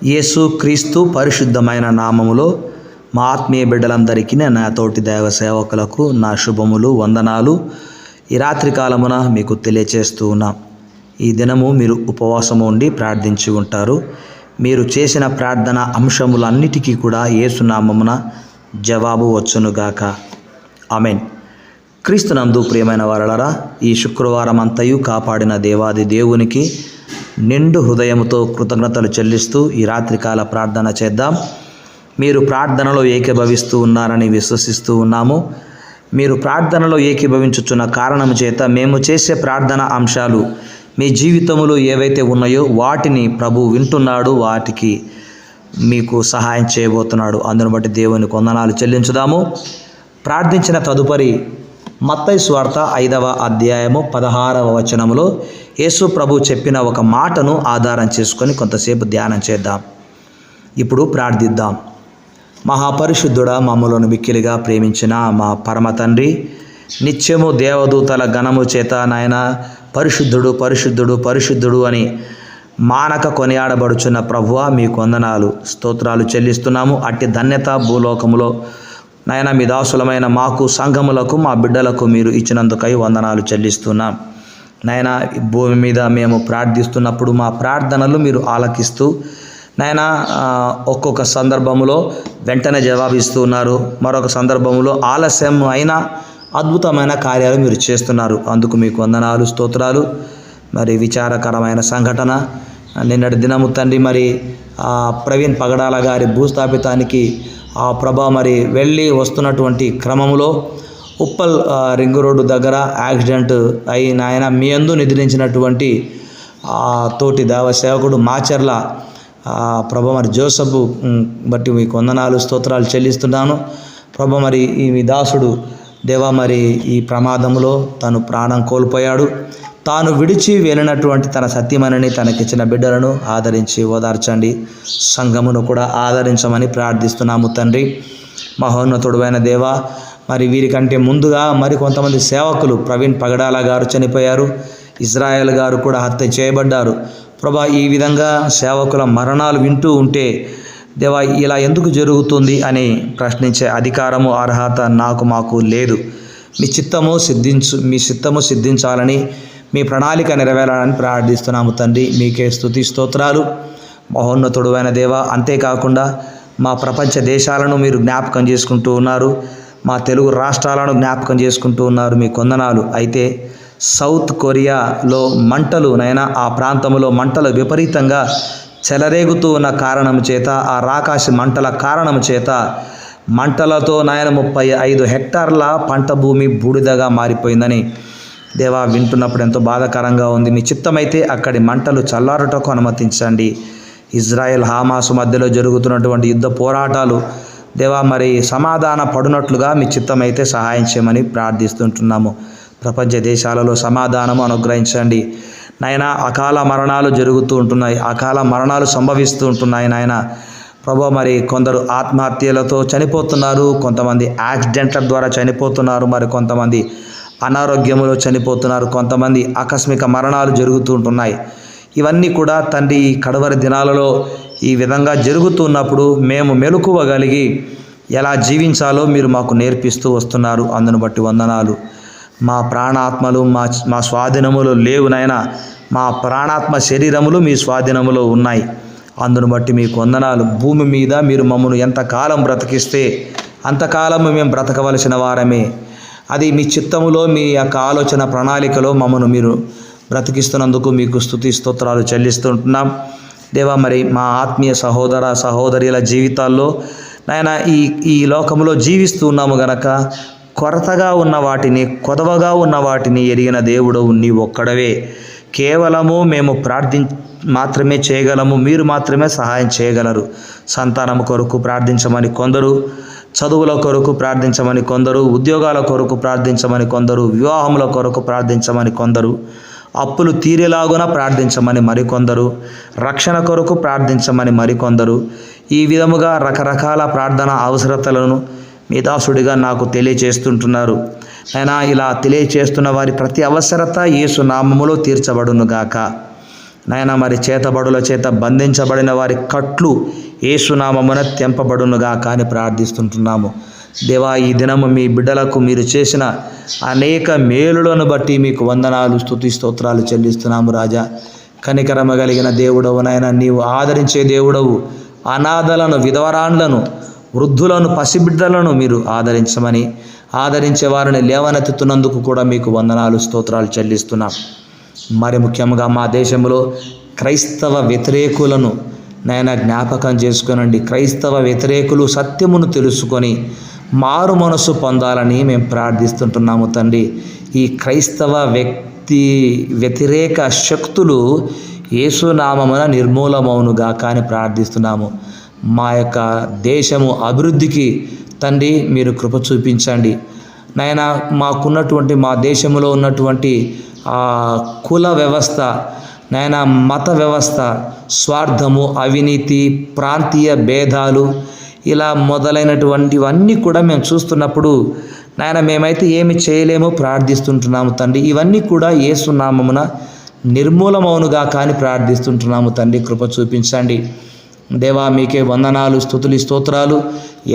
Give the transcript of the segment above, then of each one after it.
యేసు క్రీస్తు పరిశుద్ధమైన నామములో మా ఆత్మీయ బిడ్డలందరికీ నా తోటి దైవ సేవకులకు నా శుభములు వందనాలు ఈ రాత్రి కాలమున మీకు తెలియచేస్తూ ఉన్నాం. ఈ దినము మీరు ఉపవాసము ఉండి ప్రార్థించి ఉంటారు. మీరు చేసిన ప్రార్థన అంశములన్నిటికీ కూడా యేసు నామమున జవాబు వచ్చునుగాక. ఆమేన్. క్రీస్తునందు ప్రియమైన వారలారా, ఈ శుక్రవారం అంతయు కాపాడిన దేవాది దేవునికి నిండు హృదయముతో కృతజ్ఞతలు చెల్లిస్తూ ఈ రాత్రికాల ప్రార్థన చేద్దాం. మీరు ప్రార్థనలో ఏకీభవిస్తూ ఉన్నారని విశ్వసిస్తూ ఉన్నాము. మీరు ప్రార్థనలో ఏకీభవించుచున్న కారణం చేత మేము చేసే ప్రార్థన అంశాలు మీ జీవితంలో ఏవైతే ఉన్నాయో వాటిని ప్రభు వింటున్నాడు, వాటికి మీకు సహాయం చేయబోతున్నాడు. అందును బట్టి దేవునికి వందనాలు చెల్లించుదాము. ప్రార్థించిన తదుపరి మత్తయి సువార్త 5వ అధ్యాయము 16వ వచనములో యేసు ప్రభు చెప్పిన ఒక మాటను ఆధారం చేసుకొని కొంతసేపు ధ్యానం చేద్దాం. ఇప్పుడు ప్రార్థిద్దాం. మహాపరిశుద్ధుడా, మమ్మలను మిక్కిలిగా ప్రేమించిన మా పరమ తండ్రి, నిత్యము దేవదూతల గణము చేత నాయన పరిశుద్ధుడు పరిశుద్ధుడు పరిశుద్ధుడు అని మానక కొనియాడబడుచున్న ప్రభువా, మీకు వందనాలు స్తోత్రాలు చెల్లిస్తున్నాము. అట్టి ధన్యత భూలోకములో నాయన మీ దాసులమైన మాకు, సంఘములకు, మా బిడ్డలకు మీరు ఇచ్చినందుకై వందనాలు చెల్లిస్తున్నాం. నాయన భూమి మీద మేము ప్రార్థిస్తున్నప్పుడు మా ప్రార్థనలు మీరు ఆలకిస్తూ నాయన ఒక్కొక్క సందర్భంలో వెంటనే జవాబిస్తూ ఉన్నారు, మరొక సందర్భంలో ఆలస్యం అయినా అద్భుతమైన కార్యాలు మీరు చేస్తున్నారు. అందుకు మీకు వందనాలు స్తోత్రాలు. మరి విచారకరమైన సంఘటన నిన్నటి దినము తండ్రి, మరి ప్రవీణ్ పగడాల గారి భూస్థాపితానికి ఆ ప్రభ మరి వెళ్ళి వస్తున్నటువంటి క్రమంలో ఉప్పల్ రింగ్ రోడ్డు దగ్గర యాక్సిడెంట్ అయిన ఆయన మీ యందు నిద్రించినటువంటి తోటి దేవ సేవకుడు మాచర్ల ప్రభ మరి జోసఫ్ బట్టి మీకు వందనాలు స్తోత్రాలు చెల్లిస్తున్నాను. ప్రభ మరి ఈ మీ దాసుడు దేవా మరి ఈ ప్రమాదంలో తను ప్రాణం కోల్పోయాడు. తాను విడిచి వెళ్ళినటువంటి తన సత్యమని తనకిచ్చిన బిడ్డలను ఆదరించి ఓదార్చండి. సంఘమును కూడా ఆదరించమని ప్రార్థిస్తున్నాము తండ్రి. మహోన్నతుడైన దేవా, మరి వీరికంటే ముందుగా మరి కొంతమంది సేవకులు, ప్రవీణ్ పగడాల గారు చనిపోయారు, ఇజ్రాయెల్ గారు కూడా హత్య చేయబడ్డారు. ప్రభా, ఈ విధంగా సేవకుల మరణాలు వింటూ ఉంటే దేవా ఇలా ఎందుకు జరుగుతుంది అని ప్రశ్నించే అధికారము అర్హత మాకు లేదు. మీ చిత్తము సిద్ధించాలని, మీ ప్రణాళిక నెరవేరాలని ప్రార్థిస్తున్నాము తండ్రి. మీకే స్తుతి స్తోత్రాలు మహోన్నతుడైన దేవా. అంతేకాకుండా మా ప్రపంచ దేశాలను మీరు జ్ఞాపకం చేసుకుంటూ ఉన్నారు, మా తెలుగు రాష్ట్రాలను జ్ఞాపకం చేసుకుంటూ ఉన్నారు. మీ వందనాలు. అయితే సౌత్ కొరియాలో మంటలు నైనా ఆ ప్రాంతంలో మంటలు విపరీతంగా చెలరేగుతూ ఉన్న కారణం చేత, ఆ రాకాసి మంటల కారణం చేత మంటలతో నాయన 35 హెక్టార్ల పంట భూమి బూడిదగా మారిపోయిందని దేవా వింటున్నప్పుడు ఎంతో బాధాకరంగా ఉంది. మీ చిత్తమైతే అక్కడి మంటలు చల్లారుటకు అనుమతించండి. ఇజ్రాయెల్ హమాసు మధ్యలో జరుగుతున్నటువంటి యుద్ధ పోరాటాలు దేవా మరి సమాధాన పడునట్లుగా మీ చిత్తమైతే సహాయం చేయమని ప్రార్థిస్తుంటున్నాము. ప్రపంచ దేశాలలో సమాధానము అనుగ్రహించండి నాయన. అకాల మరణాలు జరుగుతూ ఉంటున్నాయి, అకాల మరణాలు సంభవిస్తూ ఉంటున్నాయి నాయన. ప్రభు మరి కొందరు ఆత్మహత్యలతో చనిపోతున్నారు, కొంతమంది యాక్సిడెంట్ల ద్వారా చనిపోతున్నారు, మరి కొంతమంది అనారోగ్యములో చనిపోతున్నారు, కొంతమంది ఆకస్మిక మరణాలు జరుగుతూ ఉంటున్నాయి. ఇవన్నీ కూడా తండ్రి ఈ కడవరి దినాలలో ఈ విధంగా జరుగుతున్నప్పుడు మేము మెలకువగలిగి ఎలా జీవించాలో మీరు మాకు నేర్పిస్తూ వస్తున్నారు. అందును బట్టి వందనాలు. మా ప్రాణాత్మలు మా స్వాధీనములో లేవు నాయనా. మా ప్రాణాత్మ శరీరములు మీ స్వాధీనములో ఉన్నాయి. అందును బట్టి మీకు వందనాలు. భూమి మీద మీరు మమ్మల్ని ఎంతకాలం బ్రతికిస్తే అంతకాలము మేము బ్రతకవలసిన వారమే. అది మీ చిత్తములో, మీ యొక్క ఆలోచన ప్రణాళికలో మమ్మను మీరు బ్రతికిస్తున్నందుకు మీకు స్తుతి స్తోత్రాలు చెల్లిస్తుంటున్నాం దేవా. మరి మా ఆత్మీయ సహోదర సహోదరుల జీవితాల్లో నాయన ఈ లోకంలో జీవిస్తూ ఉన్నాము గనక కొరతగా ఉన్న వాటిని, కొదవగా ఉన్న వాటిని ఎరిగిన దేవుడు నీ ఒక్కడవే. కేవలము మేము మాత్రమే చేయగలము, మీరు మాత్రమే సహాయం చేయగలరు. సంతానం కొరకు ప్రార్థించమని కొందరు, చదువుల కొరకు ప్రార్థించమని కొందరు, ఉద్యోగాల కొరకు ప్రార్థించమని కొందరు, వివాహముల కొరకు ప్రార్థించమని కొందరు, అప్పులు తీరేలాగున ప్రార్థించమని మరికొందరు, రక్షణ కొరకు ప్రార్థించమని మరికొందరు. ఈ విధముగా రకరకాల ప్రార్థన అవసరతలను మీ దాసుడిగా నాకు తెలియచేస్తుంటున్నారు. అయినా ఇలా తెలియచేస్తున్న వారి ప్రతి అవసరత యేసు నామములో తీర్చబడునుగాక. నాయన మరి చేతబడుల చేత బంధించబడిన వారి కట్లు యేసునామమున తెంపబడునుగా కానీ ప్రార్థిస్తుంటున్నాము. దేవా, ఈ దినము మీ బిడ్డలకు మీరు చేసిన అనేక మేలులను బట్టి మీకు వందనాలు, స్తుతి స్తోత్రాలు చెల్లిస్తున్నాము. రాజా, కనికరమ కలిగిన దేవుడవు నాయన, నీవు ఆదరించే దేవుడవు. అనాథలను, విధవరాండ్లను, వృద్ధులను, పసిబిడ్డలను మీరు ఆదరించమని, ఆదరించే వారిని లేవనెత్తుతున్నందుకు కూడా మీకు వందనాలు, స్తోత్రాలు చెల్లిస్తున్నాం. మరి ముఖ్యంగా మా దేశంలో క్రైస్తవ వ్యతిరేకులను నాయన జ్ఞాపకం చేసుకొనండి. క్రైస్తవ వ్యతిరేకులు సత్యమును తెలుసుకొని మారు మనసు పొందాలని మేము ప్రార్థిస్తుంటున్నాము తండ్రి. ఈ క్రైస్తవ వ్యతిరేక శక్తులు యేసునామమున నిర్మూలమవునుగా కానీ ప్రార్థిస్తున్నాము. మా యొక్క దేశము అభివృద్ధికి తండ్రి మీరు కృప చూపించండి నాయన. మాకున్నటువంటి మా దేశంలో ఉన్నటువంటి కుల వ్యవస్థ నాయన, మత వ్యవస్థ, స్వార్థము, అవినీతి, ప్రాంతీయ భేదాలు, ఇలా మొదలైనటువంటివన్నీ కూడా మేము చూస్తున్నప్పుడు నాయన మేమైతే ఏమి చేయలేమో ప్రార్థిస్తుంటున్నాము తండ్రి. ఇవన్నీ కూడా యేసునామమున నిర్మూలమవునుగా కానీ ప్రార్థిస్తుంటున్నాము తండ్రి. కృప చూపించండి దేవా. మీకే వందనాలు, స్తుతులు, స్తోత్రాలు.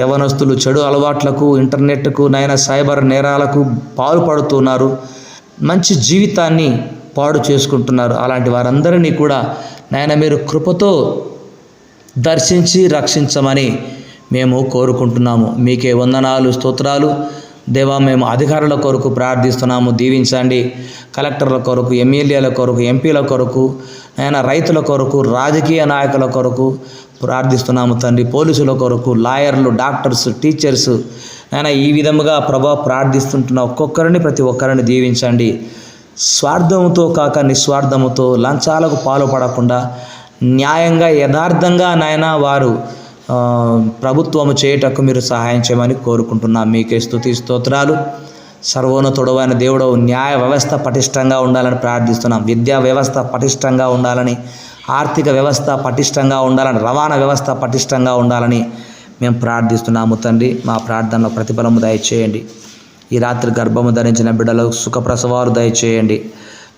యవనస్తులు చెడు అలవాట్లకు, ఇంటర్నెట్కు నాయన, సైబర్ నేరాలకు పాల్పడుతున్నారు. మంచి జీవితాన్ని పాడు చేసుకుంటున్నారు. అలాంటి వారందరినీ కూడా నాయన మీరు కృపతో దర్శించి రక్షించమని మేము కోరుకుంటున్నాము. మీకే వందనాలు, స్తోత్రాలు దేవా. మేము అధికారుల కొరకు ప్రార్థిస్తున్నాము, దీవించండి. కలెక్టర్ల కొరకు, ఎమ్మెల్యేల కొరకు, ఎంపీల కొరకు నాయన, రైతుల కొరకు, రాజకీయ నాయకుల కొరకు ప్రార్థిస్తున్నాము తండ్రి. పోలీసుల కొరకు, లాయర్లు, డాక్టర్స్, టీచర్స్ నాయన, ఈ విధముగా ప్రభా ప్రార్థిస్తుంటున్న ఒక్కొక్కరిని, ప్రతి ఒక్కరిని దీవించండి. స్వార్థముతో కాక నిస్వార్థముతో, లంచాలకు పాల్పడకుండా న్యాయంగా, యథార్థంగా నాయన వారు ప్రభుత్వము చేయుటకు మీరు సహాయం చేయమని కోరుకుంటున్నాం. మీకే స్తుతి స్తోత్రాలు. సర్వోన్నతుడైన దేవుడవు, న్యాయ వ్యవస్థ పటిష్టంగా ఉండాలని ప్రార్థిస్తున్నాం. విద్యా వ్యవస్థ పటిష్టంగా ఉండాలని, ఆర్థిక వ్యవస్థ పటిష్టంగా ఉండాలని, రవాణా వ్యవస్థ పటిష్టంగా ఉండాలని మేము ప్రార్థిస్తున్నాము తండ్రి. మా ప్రార్థనలో ప్రతిఫలము దయచేయండి. ఈ రాత్రి గర్భము ధరించిన బిడ్డలకు సుఖప్రసవాలు దయచేయండి.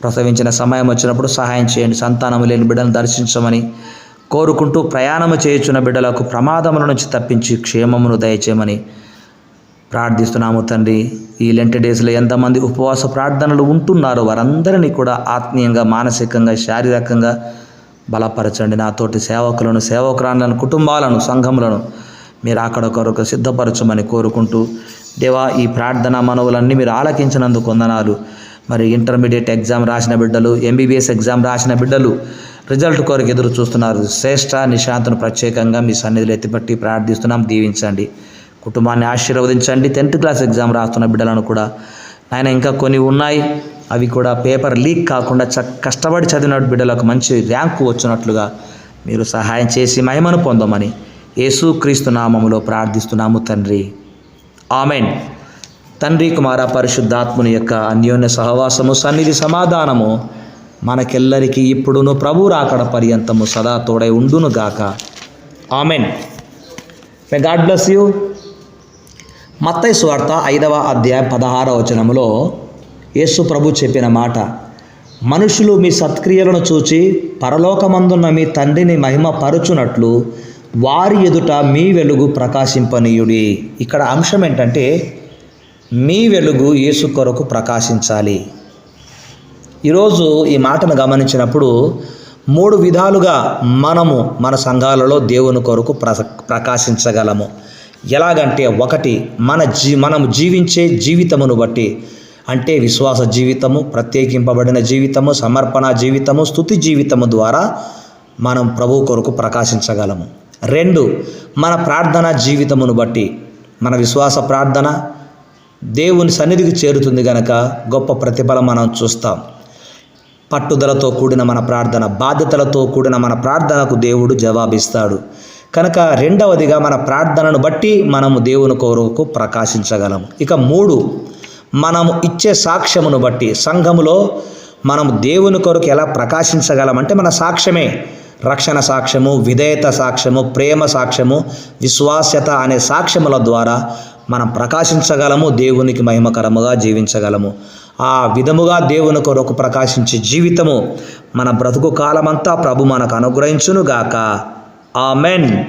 ప్రసవించిన సమయం వచ్చినప్పుడు సహాయం చేయండి. సంతానము లేని బిడ్డలను దర్శించమని కోరుకుంటూ, ప్రయాణము చేయుచున్న బిడ్డలకు ప్రమాదముల నుంచి తప్పించి క్షేమమును దయచేయమని ప్రార్థిస్తున్నాము తండ్రి. ఈ లెంట్ డేస్లో ఎంతమంది ఉపవాస ప్రార్థనలు ఉంటున్నారో వారందరినీ కూడా ఆత్మీయంగా, మానసికంగా, శారీరకంగా బలపరచండి. నాతోటి సేవకులను, సేవకురాలను, కుటుంబాలను, సంఘములను మీరు అక్కడ కొరకు సిద్ధపరచమని కోరుకుంటూ, దేవా, ఈ ప్రార్థన మనవులన్నీ మీరు ఆలకించినందుకు వందనాలు. మరి ఇంటర్మీడియట్ ఎగ్జామ్ రాసిన బిడ్డలు, ఎంబీబీఎస్ ఎగ్జామ్ రాసిన బిడ్డలు రిజల్ట్ కొరకు ఎదురు చూస్తున్నారు. శ్రేష్ఠ నిశాంతను ప్రత్యేకంగా మీ సన్నిధిలో ఎత్తిపట్టి ప్రార్థిస్తున్నాం. దీవించండి, కుటుంబాన్ని ఆశీర్వదించండి. 10th క్లాస్ ఎగ్జామ్ రాస్తున్న బిడ్డలను కూడా ఆయన, ఇంకా కొన్ని ఉన్నాయి, అవి కూడా పేపర్ లీక్ కాకుండా కష్టపడి చదివిన బిడ్డలకు మంచి ర్యాంకు వచ్చినట్లుగా మీరు సహాయం చేసి మహిమను పొందమని యేసుక్రీస్తు నామములో ప్రార్థిస్తున్నాము తండ్రి. ఆమెన్. తండ్రి, కుమార, పరిశుద్ధాత్ముని యొక్క అన్యోన్య సహవాసము, సన్నిధి, సమాధానము మనకెల్లరికీ ఇప్పుడును ప్రభు రాకడ పర్యంతము సదా తోడై ఉండును గాక. Amen. May God bless you. మత్తయి సువార్త 5వ అధ్యాయం 16వ వచనములో యేసు ప్రభు చెప్పిన మాట, మనుషులు మీ సత్క్రియలను చూచి పరలోకమందున్న మీ తండ్రిని మహిమ పరుచునట్లు వారి ఎదుట మీ వెలుగు ప్రకాశింపనీయుడి. ఇక్కడ అంశం ఏంటంటే, మీ వెలుగు యేసు కొరకు ప్రకాశించాలి. ఈరోజు ఈ మాటను గమనించినప్పుడు 3 విధాలుగా మనము మన సంఘాలలో దేవుని కొరకు ప్రకాశించగలము. ఎలాగంటే, 1, మనము జీవించే జీవితమును బట్టి, అంటే విశ్వాస జీవితము, ప్రత్యేకింపబడిన జీవితము, సమర్పణ జీవితము, స్తుతి జీవితము ద్వారా మనం ప్రభు కొరకు ప్రకాశించగలము. 2, మన ప్రార్థన జీవితమును బట్టి, మన విశ్వాస ప్రార్థన దేవుని సన్నిధికి చేరుతుంది గనక గొప్ప ప్రతిఫలం మనం చూస్తాం. పట్టుదలతో కూడిన మన ప్రార్థన, బాధ్యతలతో కూడిన మన ప్రార్థనకు దేవుడు జవాబిస్తాడు కనుక 2వదిగా మన ప్రార్థనను బట్టి మనము దేవుని కొరకు ప్రకాశించగలము. ఇక 3, మనము ఇచ్చే సాక్ష్యమును బట్టి, సంఘములో మనము దేవుని కొరకు ఎలా ప్రకాశించగలమంటే మన సాక్ష్యమే. రక్షణ సాక్ష్యము, విధేయత సాక్ష్యము, ప్రేమ సాక్ష్యము, విశ్వాస్యత అనే సాక్ష్యముల ద్వారా మనం ప్రకాశించగలము, దేవునికి మహిమకరముగా జీవించగలము. ఆ విధముగా దేవుని కొరకు ప్రకాశించే జీవితము మన బ్రతుకు కాలమంతా ప్రభు మనకు అనుగ్రహించునుగాక. ఆమెన్.